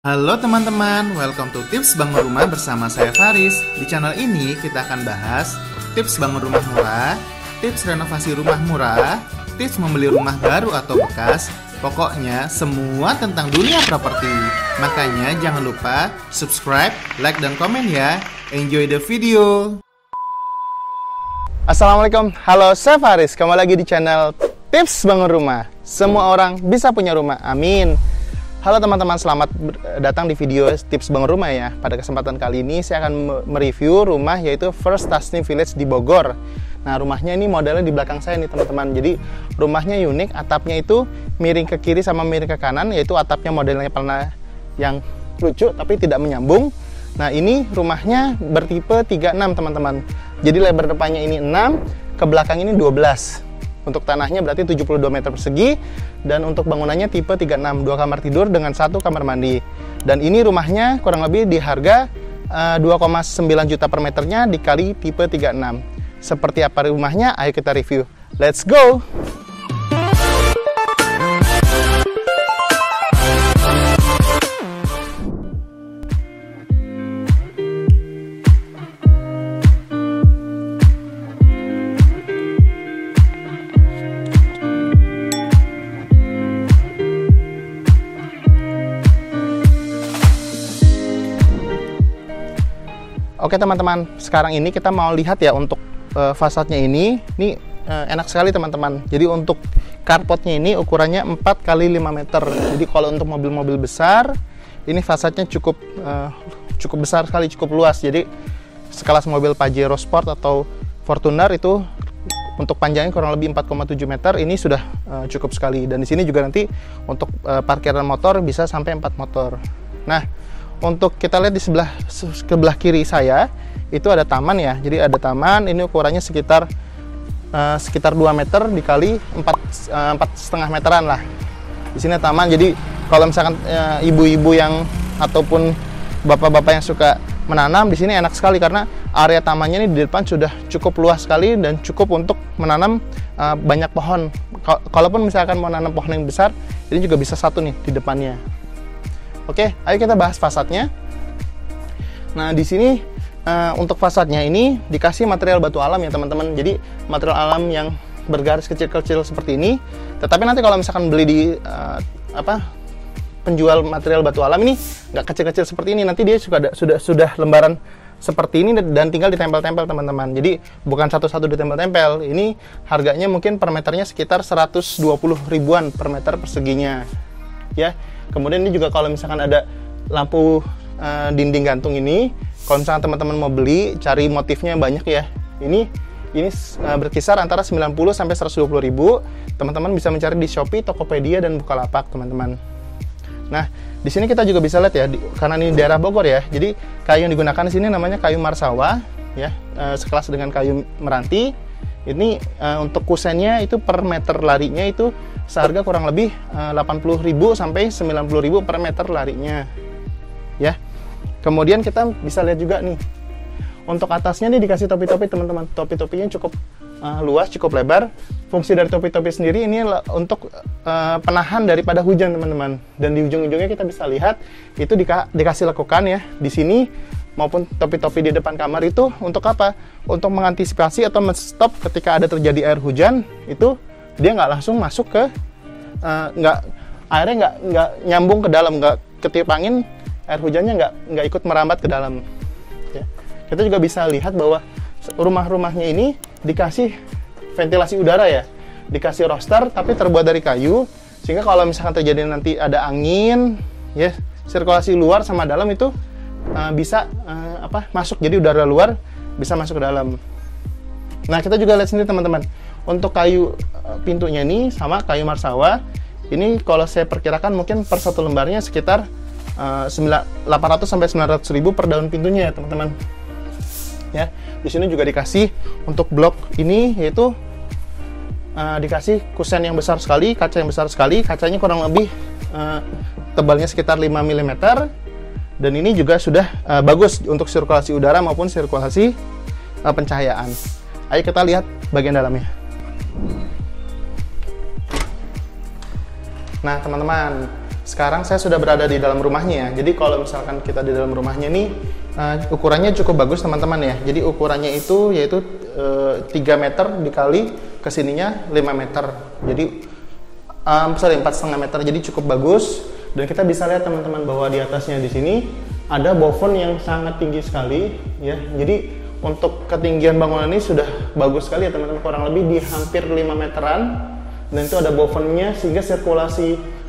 Halo teman-teman, welcome to Tips Bangun Rumah bersama saya Faris. Di channel ini kita akan bahas tips bangun rumah murah, tips renovasi rumah murah, tips membeli rumah baru atau bekas, pokoknya semua tentang dunia properti. Makanya jangan lupa subscribe, like, dan komen ya. Enjoy the video. Assalamualaikum, halo saya Faris, kembali lagi di channel Tips Bangun Rumah. Semua orang bisa punya rumah, amin. Halo teman-teman, selamat datang di video tips bangun rumah ya. Pada kesempatan kali ini saya akan mereview rumah yaitu First Tasnim Village di Bogor. Nah, rumahnya ini modelnya di belakang saya nih teman-teman. Jadi rumahnya unik, atapnya itu miring ke kiri sama miring ke kanan, yaitu atapnya modelnya pernah yang lucu tapi tidak menyambung. Nah, ini rumahnya bertipe 36 teman-teman. Jadi lebar depannya ini 6, ke belakang ini 12. Untuk tanahnya berarti 72 meter persegi, dan untuk bangunannya tipe 36, 2 kamar tidur dengan 1 kamar mandi. Dan ini rumahnya kurang lebih di harga 2,9 juta per meternya dikali tipe 36. Seperti apa rumahnya? Ayo kita review. Let's go! Oke teman-teman, sekarang ini kita mau lihat ya untuk fasadnya ini enak sekali teman-teman. Jadi untuk carportnya ini ukurannya 4 kali 5 meter. Jadi kalau untuk mobil-mobil besar, ini fasadnya cukup besar sekali, cukup luas. Jadi sekelas mobil Pajero Sport atau Fortuner itu untuk panjangnya kurang lebih 4,7 meter, ini sudah cukup sekali. Dan di sini juga nanti untuk parkiran motor bisa sampai 4 motor. Nah, untuk kita lihat di sebelah kiri saya itu ada taman ya. Jadi ada taman, ini ukurannya sekitar 2 meter dikali 4,5 meteran lah. Di sini taman. Jadi kalau misalkan ibu-ibu yang ataupun bapak-bapak yang suka menanam, di sini enak sekali karena area tamannya ini di depan sudah cukup luas sekali dan cukup untuk menanam banyak pohon. Kalaupun misalkan mau menanam pohon yang besar, ini juga bisa satu nih di depannya. Oke, ayo kita bahas fasadnya. Nah, di sini untuk fasadnya ini dikasih material batu alam ya teman-teman. Jadi material alam yang bergaris kecil-kecil seperti ini. Tetapi nanti kalau misalkan beli di penjual material batu alam ini nggak kecil-kecil seperti ini. Nanti dia sudah lembaran seperti ini dan tinggal ditempel-tempel teman-teman. Jadi bukan satu-satu ditempel-tempel. Ini harganya mungkin per meternya sekitar 120 ribuan per meter perseginya. Ya. Kemudian ini juga kalau misalkan ada lampu dinding gantung ini, kalau misalkan teman-teman mau beli, cari motifnya banyak ya. Ini berkisar antara 90 sampai 120 ribu. Teman-teman bisa mencari di Shopee, Tokopedia, dan Bukalapak, teman-teman. Nah, di sini kita juga bisa lihat ya, karena ini daerah Bogor ya. Jadi kayu yang digunakan di sini namanya kayu marsawa ya, sekelas dengan kayu meranti. Ini untuk kusennya itu per meter larinya itu seharga kurang lebih 80.000 sampai 90.000 per meter larinya. Ya. Kemudian kita bisa lihat juga nih. Untuk atasnya nih dikasih topi-topi teman-teman. Topi-topinya cukup luas, cukup lebar. Fungsi dari topi-topi sendiri ini untuk penahan daripada hujan teman-teman. Dan di ujung-ujungnya kita bisa lihat itu dikasih lekukan ya. Di sini maupun topi-topi di depan kamar itu untuk apa? Untuk mengantisipasi atau men-stop ketika ada terjadi air hujan, itu dia nggak langsung masuk ke airnya nggak nyambung ke dalam, nggak ketiup angin, air hujannya nggak ikut merambat ke dalam. Ya. Kita juga bisa lihat bahwa rumah-rumahnya ini dikasih ventilasi udara ya, dikasih roster tapi terbuat dari kayu, sehingga kalau misalkan terjadi nanti ada angin, ya sirkulasi luar sama dalam itu bisa masuk, jadi udara luar bisa masuk ke dalam. Nah, kita juga lihat sendiri teman-teman, untuk kayu pintunya ini sama kayu marsawa. Ini kalau saya perkirakan mungkin per satu lembarnya sekitar 800 sampai 900 ribu per daun pintunya ya teman-teman. Ya, di sini juga dikasih untuk blok ini yaitu dikasih kusen yang besar sekali, kaca yang besar sekali. Kacanya kurang lebih tebalnya sekitar 5 mm. Dan ini juga sudah bagus untuk sirkulasi udara maupun sirkulasi pencahayaan. Ayo kita lihat bagian dalamnya. Nah teman-teman, sekarang saya sudah berada di dalam rumahnya ya. Jadi kalau misalkan kita di dalam rumahnya nih, ukurannya cukup bagus teman-teman ya. Jadi ukurannya itu yaitu 3 meter dikali kesininya 5 meter. Jadi 4,5 meter. Jadi cukup bagus. Dan kita bisa lihat teman-teman bahwa di atasnya di sini ada bofon yang sangat tinggi sekali ya. Jadi untuk ketinggian bangunan ini sudah bagus sekali ya teman-teman, kurang lebih di hampir 5 meteran. Dan itu ada bofonnya sehingga sirkulasi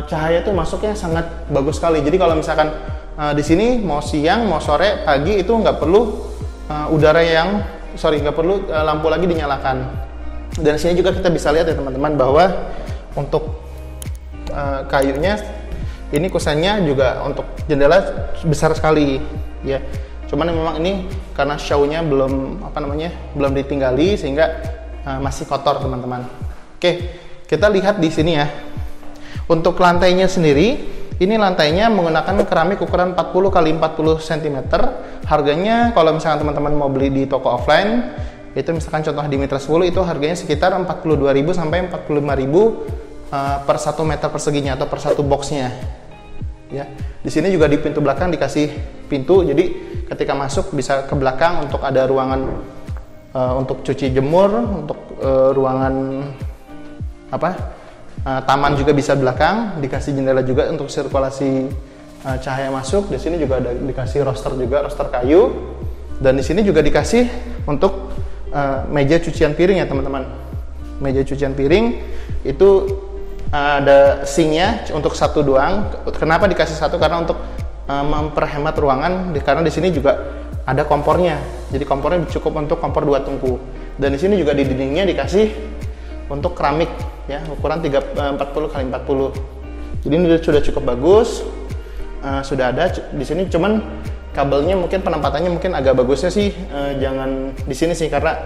cahaya itu masuknya sangat bagus sekali. Jadi kalau misalkan di sini mau siang, mau sore, pagi itu nggak perlu nggak perlu lampu lagi dinyalakan. Dan di sini juga kita bisa lihat ya teman-teman bahwa untuk kayunya ini kusennya juga untuk jendela besar sekali ya. Cuman memang ini karena show-nya belum belum ditinggali sehingga masih kotor teman-teman. Oke, kita lihat di sini ya. Untuk lantainya sendiri, ini lantainya menggunakan keramik ukuran 40 x 40 cm. Harganya kalau misalkan teman-teman mau beli di toko offline, itu misalkan contoh di Mitra 10 itu harganya sekitar 42.000 sampai 45.000 per 1 meter perseginya atau per satu boxnya. Ya. Di sini juga di pintu belakang dikasih pintu, jadi ketika masuk bisa ke belakang untuk ada ruangan untuk cuci jemur, untuk ruangan taman juga bisa belakang, dikasih jendela juga untuk sirkulasi cahaya masuk. Di sini juga ada dikasih roster kayu, dan di sini juga dikasih untuk meja cucian piring ya teman-teman. Meja cucian piring itu ada sinknya untuk satu doang. Kenapa dikasih satu? Karena untuk memperhemat ruangan, karena di sini juga ada kompornya. Jadi kompornya cukup untuk kompor 2 tungku. Dan di sini juga di dindingnya dikasih untuk keramik ya, ukuran 40 x 40. Jadi ini sudah cukup bagus. Sudah ada di sini, cuman kabelnya mungkin penempatannya mungkin agak bagusnya sih jangan di sini sih, karena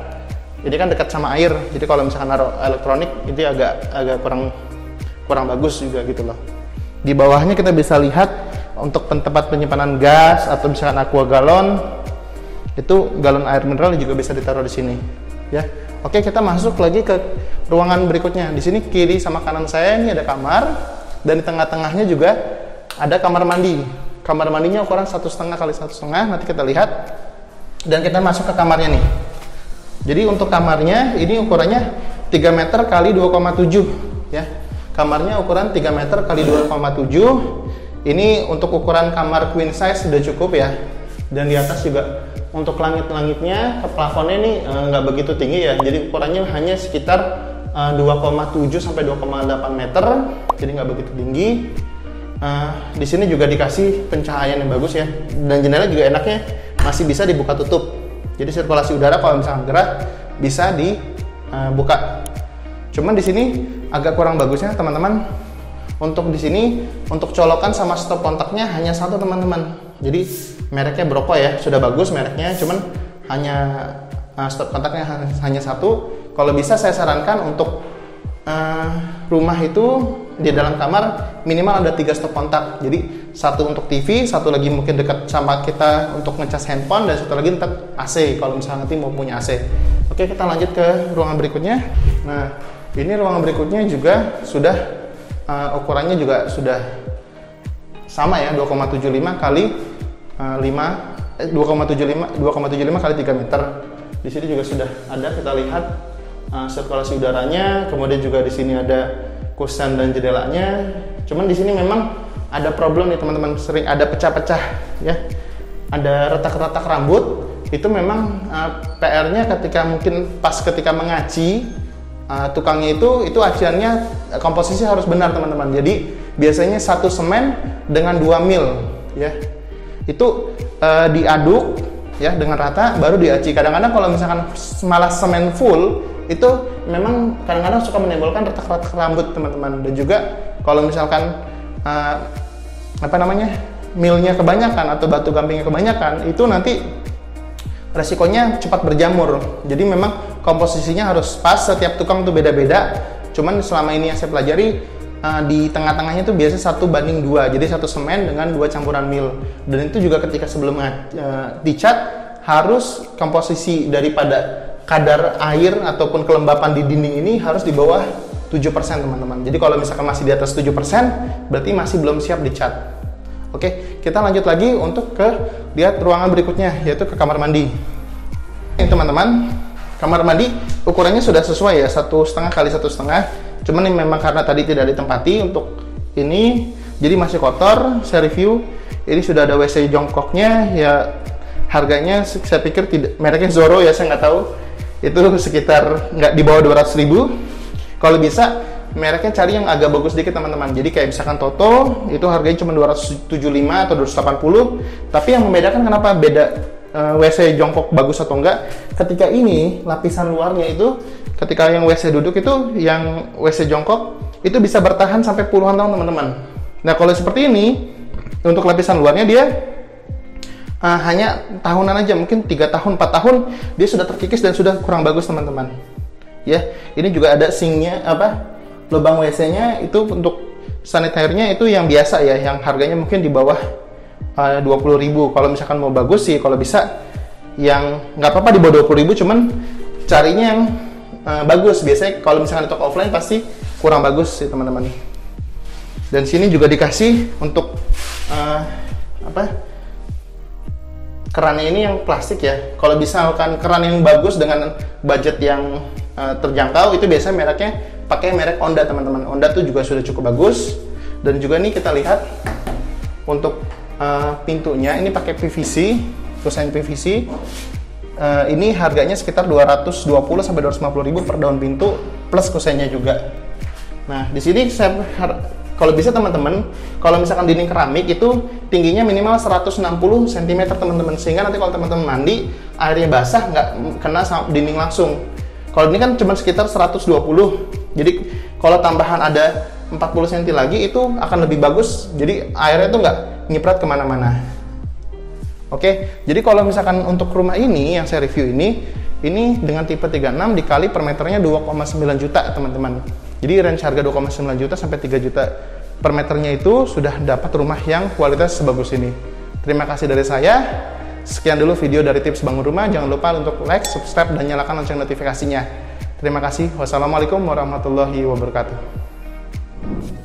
ini kan dekat sama air. Jadi kalau misalkan naruh elektronik itu agak kurang bagus juga gitu loh. Di bawahnya kita bisa lihat untuk tempat penyimpanan gas atau misalkan aqua galon, itu galon air mineral juga bisa ditaruh di sini ya. Oke, kita masuk lagi ke ruangan berikutnya. Di sini kiri sama kanan saya ini ada kamar, dan di tengah-tengahnya juga ada kamar mandi. Kamar mandinya ukuran 1,5 x 1,5. Nanti kita lihat. Dan kita masuk ke kamarnya nih. Jadi untuk kamarnya ini ukurannya 3 meter x 2,7 ya. Kamarnya ukuran 3 meter x 2,7. Ini untuk ukuran kamar queen size sudah cukup ya. Dan di atas juga untuk langit-langitnya ke plafonnya ini nggak begitu tinggi ya. Jadi ukurannya hanya sekitar 2,7 sampai 2,8 meter. Jadi nggak begitu tinggi. Di sini juga dikasih pencahayaan yang bagus ya. Dan jendela juga enaknya masih bisa dibuka tutup. Jadi sirkulasi udara kalau misalnya gerak bisa dibuka. Cuman di sini agak kurang bagusnya teman-teman. Untuk di sini untuk colokan sama stop kontaknya hanya satu teman-teman. Jadi mereknya Broko ya, sudah bagus mereknya, cuman hanya stop kontaknya hanya satu. Kalau bisa saya sarankan untuk rumah itu di dalam kamar minimal ada 3 stop kontak. Jadi satu untuk TV, satu lagi mungkin dekat sama kita untuk ngecas handphone, dan satu lagi tetap AC kalau misalnya nanti mau punya AC. Oke, kita lanjut ke ruangan berikutnya. Nah, ini ruangan berikutnya juga sudah ukurannya juga sudah sama ya, 2,75 kali 2,75 kali 3 meter. Di sini juga sudah ada, kita lihat sirkulasi udaranya. Kemudian juga di sini ada kusen dan jendelanya. Cuman di sini memang ada problem nih teman-teman, sering ada pecah-pecah ya. Ada retak-retak rambut. Itu memang PR-nya ketika ketika mengaci, tukangnya itu aciannya komposisi harus benar teman-teman. Jadi biasanya 1 semen dengan 2 mil ya. Itu diaduk ya dengan rata baru diaci. Kadang-kadang kalau misalkan malah semen full itu memang kadang-kadang suka menimbulkan retak-retak rambut teman-teman. Dan juga kalau misalkan milnya kebanyakan atau batu gampingnya kebanyakan, itu nanti resikonya cepat berjamur. Jadi memang komposisinya harus pas, setiap tukang tuh beda-beda. Cuman selama ini yang saya pelajari, di tengah-tengahnya tuh biasa 1:2, jadi 1 semen dengan 2 campuran mil. Dan itu juga ketika sebelum dicat harus komposisi daripada kadar air ataupun kelembapan di dinding ini harus di bawah 7% teman-teman. Jadi kalau misalkan masih di atas 7%, berarti masih belum siap dicat. Oke, kita lanjut lagi untuk ke lihat ruangan berikutnya, yaitu ke kamar mandi. Ini teman-teman, kamar mandi ukurannya sudah sesuai ya, 1,5 kali 1,5. Cuman ini memang karena tadi tidak ditempati untuk ini, jadi masih kotor. Saya review, ini sudah ada WC jongkoknya ya. Harganya saya pikir tidak, mereknya Zoro ya, saya nggak tahu. Itu sekitar nggak di bawah 200.000. Kalau bisa mereknya cari yang agak bagus dikit teman-teman. Jadi kayak misalkan Toto itu harganya cuma 275 atau 280. Tapi yang membedakan kenapa beda WC jongkok bagus atau enggak, ketika ini lapisan luarnya itu, ketika yang WC duduk itu, yang WC jongkok itu bisa bertahan sampai puluhan tahun teman-teman. Nah kalau seperti ini, untuk lapisan luarnya dia hanya tahunan aja, mungkin 3 tahun, 4 tahun dia sudah terkikis dan sudah kurang bagus teman-teman. Ya, ini juga ada sinknya, lubang WC-nya itu untuk sanitairenya itu yang biasa ya, yang harganya mungkin di bawah 20.000. Kalau misalkan mau bagus sih, kalau bisa yang nggak apa-apa di bawah 20.000, cuman carinya yang bagus. Biasanya kalau misalkan di toko offline pasti kurang bagus sih teman-teman. Dan sini juga dikasih untuk kerannya ini yang plastik ya. Kalau misalkan keran yang bagus dengan budget yang terjangkau, itu biasanya mereknya pakai merek Onda teman-teman. Onda tuh juga sudah cukup bagus. Dan juga nih kita lihat untuk pintunya ini pakai PVC, kusen PVC. Ini harganya sekitar 220 sampai 250.000 per daun pintu plus kusennya juga. Nah, di sini saya kalau bisa teman-teman, kalau misalkan dinding keramik itu tingginya minimal 160 cm teman-teman, sehingga nanti kalau teman-teman mandi airnya basah nggak kena sama dinding langsung. Kalau ini kan cuma sekitar 120, jadi kalau tambahan ada 40 cm lagi itu akan lebih bagus, jadi airnya tuh nggak nyiprat kemana-mana. Oke, jadi kalau misalkan untuk rumah ini yang saya review ini dengan tipe 36 dikali per meternya 2,9 juta teman-teman. Jadi range harga 2,9 juta sampai 3 juta per meternya itu sudah dapat rumah yang kualitas sebagus ini. Terima kasih dari saya. Sekian dulu video dari tips bangun rumah. Jangan lupa untuk like, subscribe, dan nyalakan lonceng notifikasinya. Terima kasih. Wassalamualaikum warahmatullahi wabarakatuh.